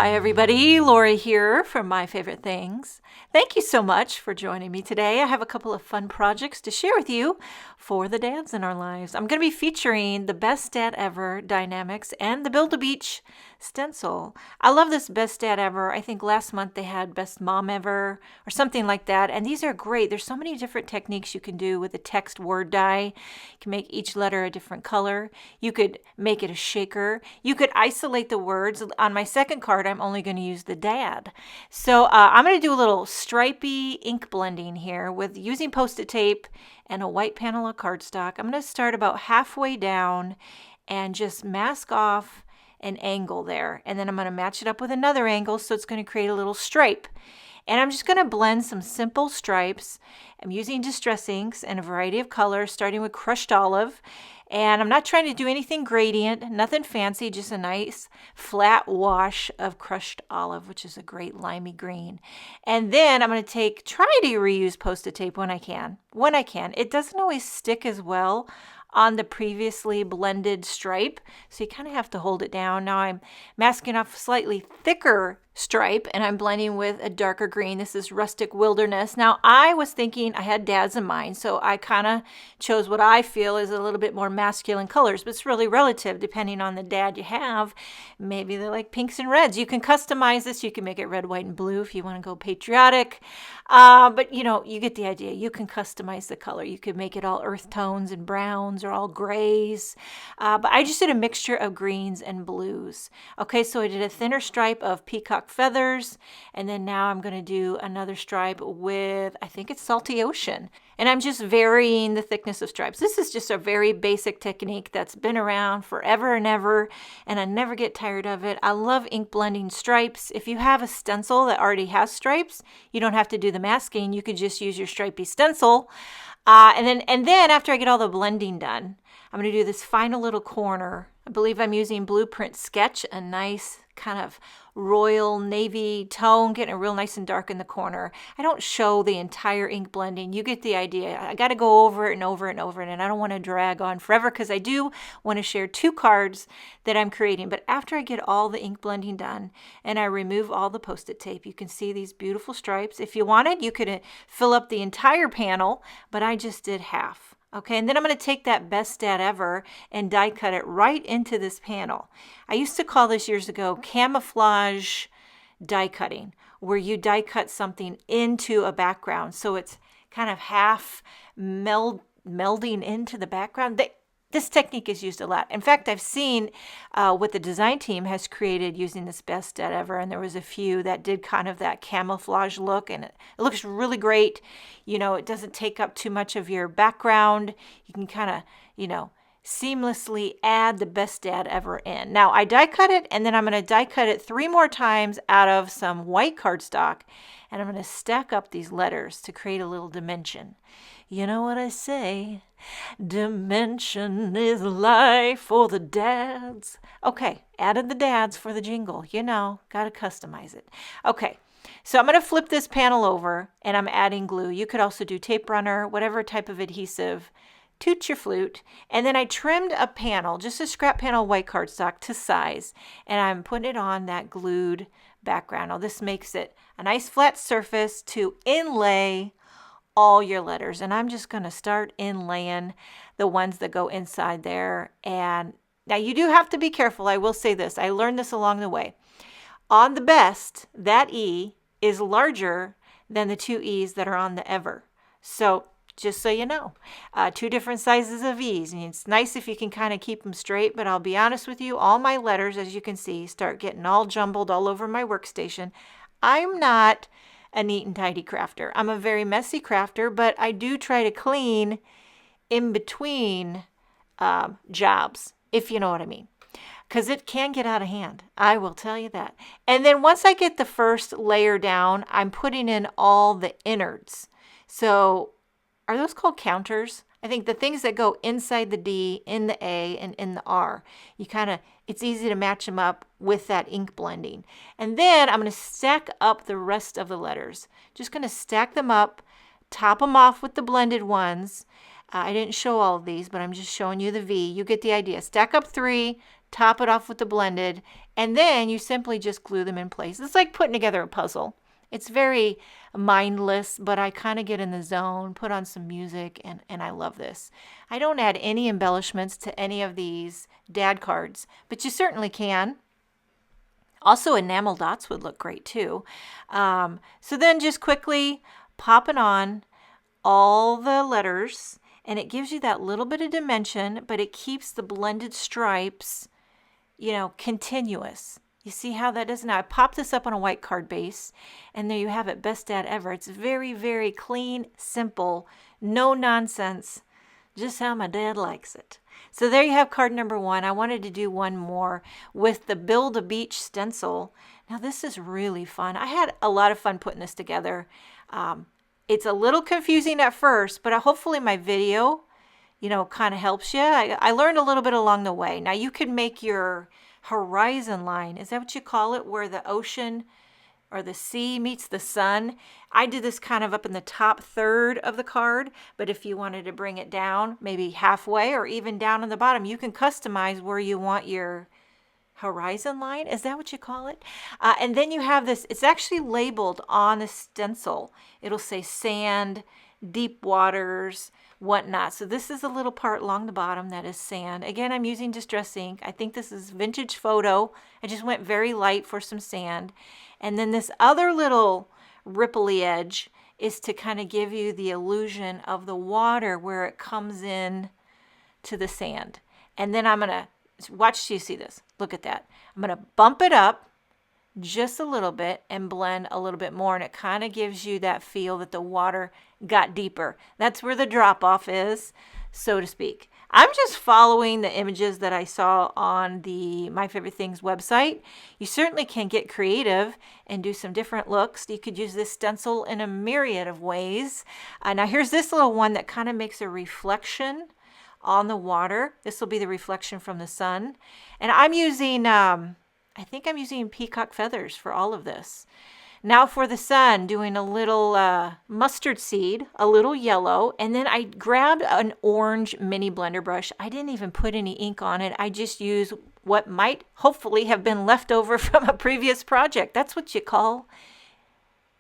Hi everybody, Lori here from My Favorite Things. Thank you so much for joining me today. I have a couple of fun projects to share with you for the dads in our lives. I'm going to be featuring the Best Dad Ever die-namics and the Build-A-Beach stencil. I love this Best Dad Ever. I think last month they had Best Mom Ever or something like that. And these are great. There's so many different techniques you can do with a text word die. You can make each letter a different color. You could make it a shaker. You could isolate the words. On my second card, I'm only going to use the dad. So I'm going to do a little stripy ink blending here with using Post-it tape and a white panel of cardstock. I'm going to start about halfway down and just mask off an angle there. And then I'm going to match it up with another angle, so it's going to create a little stripe. And I'm just going to blend some simple stripes. I'm using distress inks in a variety of colors, starting with crushed olive. And I'm not trying to do anything gradient, nothing fancy, just a nice flat wash of crushed olive, which is a great limey green. And then I'm going to try to reuse Post-it tape when I can. It doesn't always stick as well on the previously blended stripe, so you kind of have to hold it down. Now I'm masking off a slightly thicker stripe and I'm blending with a darker green. This is Rustic Wilderness. Now I was thinking, I had dads in mind, so I kind of chose what I feel is a little bit more masculine colors, but it's really relative depending on the dad you have. Maybe they like pinks and reds. You can customize this. You can make it red, white, and blue if you want to go patriotic. But you get the idea. You can customize the color. You could make it all earth tones and browns or all grays. But I just did a mixture of greens and blues. Okay, so I did a thinner stripe of peacock feathers, and then now I'm going to do another stripe with, I think it's Salty Ocean. And I'm just varying the thickness of stripes. This is just a very basic technique that's been around forever and ever, and I never get tired of it. I love ink blending stripes. If you have a stencil that already has stripes, you don't have to do the masking. You could just use your stripey stencil. And then after I get all the blending done, I'm going to do this final little corner. I believe I'm using Blueprint Sketch, a nice kind of royal navy tone, getting it real nice and dark in the corner. I don't show the entire ink blending. You get the idea. I got to go over it and over and over, and I don't want to drag on forever because I do want to share two cards that I'm creating. But after I get all the ink blending done and I remove all the Post-it tape, you can see these beautiful stripes. If you wanted, you could fill up the entire panel, but I just did half. Okay, and then I'm going to take that Best Dad Ever and die cut it right into this panel. I used to call this years ago camouflage die cutting, where you die cut something into a background so it's kind of half melding into the background. This technique is used a lot. In fact, I've seen what the design team has created using this Best Dad Ever, and there was a few that did kind of that camouflage look, and it looks really great. It doesn't take up too much of your background. You can kind of, seamlessly add the Best Dad Ever in. Now, I die cut it, and then I'm going to die cut it 3 more times out of some white cardstock, and I'm going to stack up these letters to create a little dimension. You know what I say? Dimension is life for the dads. Okay, added the dads for the jingle. Got to customize it. Okay, so I'm going to flip this panel over, and I'm adding glue. You could also do tape runner, whatever type of adhesive. Toot your flute. And then I trimmed a panel, just a scrap panel white cardstock to size, and I'm putting it on that glued background. Now this makes it a nice flat surface to inlay all your letters. And I'm just going to start inlaying the ones that go inside there. And now you do have to be careful. I will say this. I learned this along the way. On the Best, that E is larger than the 2 E's that are on the Ever. So just so you know, 2 different sizes of E's. And it's nice if you can kind of keep them straight, but I'll be honest with you, all my letters, as you can see, start getting all jumbled all over my workstation. I'm not a neat and tidy crafter. I'm a very messy crafter, but I do try to clean in between jobs, if you know what I mean. Because it can get out of hand. I will tell you that. And then once I get the first layer down, I'm putting in all the innards. So are those called counters? I think the things that go inside the D, in the A, and in the R, it's easy to match them up with that ink blending. And then I'm going to stack up the rest of the letters. Just going to stack them up, top them off with the blended ones, I didn't show all of these, but I'm just showing you the V. You get the idea. Stack up 3, top it off with the blended, and then you simply just glue them in place. It's like putting together a puzzle. It's very mindless, but I kind of get in the zone, put on some music, and I love this. I don't add any embellishments to any of these dad cards, but you certainly can. Also, enamel dots would look great too. So then just quickly popping on all the letters, and it gives you that little bit of dimension, but it keeps the blended stripes, continuous. You see how that is? Now I pop this up on a white card base, and there you have it, Best Dad Ever. It's very, very clean, simple, no nonsense, just how my dad likes it. So there you have card number 1. I wanted to do one more with the Build a Beach stencil. Now this is really fun. I had a lot of fun putting this together. It's a little confusing at first, but hopefully my video, kind of helps you. I learned a little bit along the way. Now you can make your horizon line. Is that what you call it? Where the ocean or the sea meets the sun. I did this kind of up in the top third of the card, but if you wanted to bring it down, maybe halfway or even down on the bottom, you can customize where you want your horizon line. Is that what you call it? And then you have this, it's actually labeled on the stencil. It'll say sand, deep waters, whatnot. So this is a little part along the bottom that is sand. Again, I'm using Distress ink. I think this is Vintage Photo. I just went very light for some sand. And then this other little ripply edge is to kind of give you the illusion of the water where it comes in to the sand. And then I'm going to, watch till you see this. Look at that. I'm going to bump it up just a little bit and blend a little bit more, and it kind of gives you that feel that the water got deeper. That's where the drop off is, so to speak. I'm just following the images that I saw on the My Favorite Things website. You certainly can get creative and do some different looks. You could use this stencil in a myriad of ways. Now here's this little one that kind of makes a reflection on the water. This will be the reflection from the sun. And I'm using, I think I'm using peacock feathers for all of this. Now for the sun, doing a little mustard seed, a little yellow, and then I grabbed an orange mini blender brush. I didn't even put any ink on it. I just used what might hopefully have been left over from a previous project. That's what you call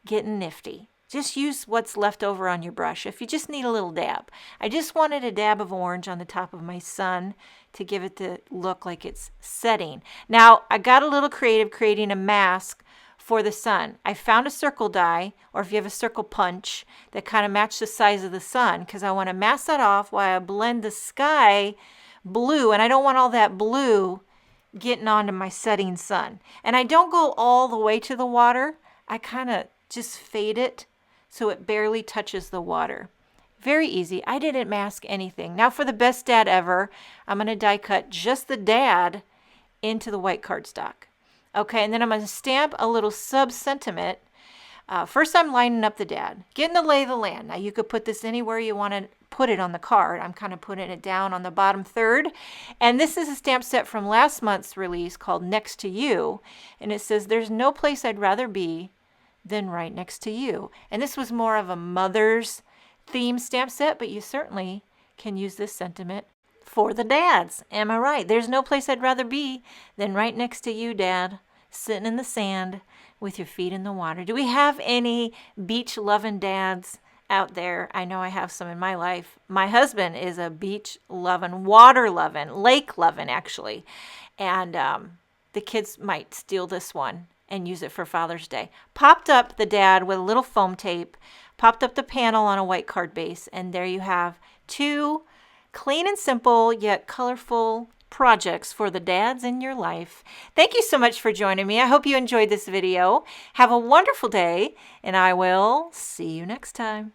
getting nifty. Just use what's left over on your brush if you just need a little dab. I just wanted a dab of orange on the top of my sun to give it the look like it's setting. Now, I got a little creative creating a mask for the sun. I found a circle die, or if you have a circle punch, that kind of matched the size of the sun, because I want to mask that off while I blend the sky blue, and I don't want all that blue getting onto my setting sun. And I don't go all the way to the water. I kind of just fade it so it barely touches the water. Very easy. I didn't mask anything. Now for the Best Dad Ever, I'm going to die cut just the dad into the white cardstock. Okay, and then I'm going to stamp a little sub-sentiment. First I'm lining up the dad, getting the lay of the land. Now you could put this anywhere you want to put it on the card. I'm kind of putting it down on the bottom third. And this is a stamp set from last month's release called Next to You. And it says, "There's no place I'd rather be than right next to you." And this was more of a mother's theme stamp set, but you certainly can use this sentiment for the dads. Am I right? There's no place I'd rather be than right next to you, Dad, sitting in the sand with your feet in the water. Do we have any beach-loving dads out there? I know I have some in my life. My husband is a beach-loving, water-loving, lake-loving, actually. And the kids might steal this one and use it for Father's Day. Popped up the dad with a little foam tape, popped up the panel on a white card base, and there you have two clean and simple yet colorful projects for the dads in your life. Thank you so much for joining me. I hope you enjoyed this video. Have a wonderful day, and I will see you next time.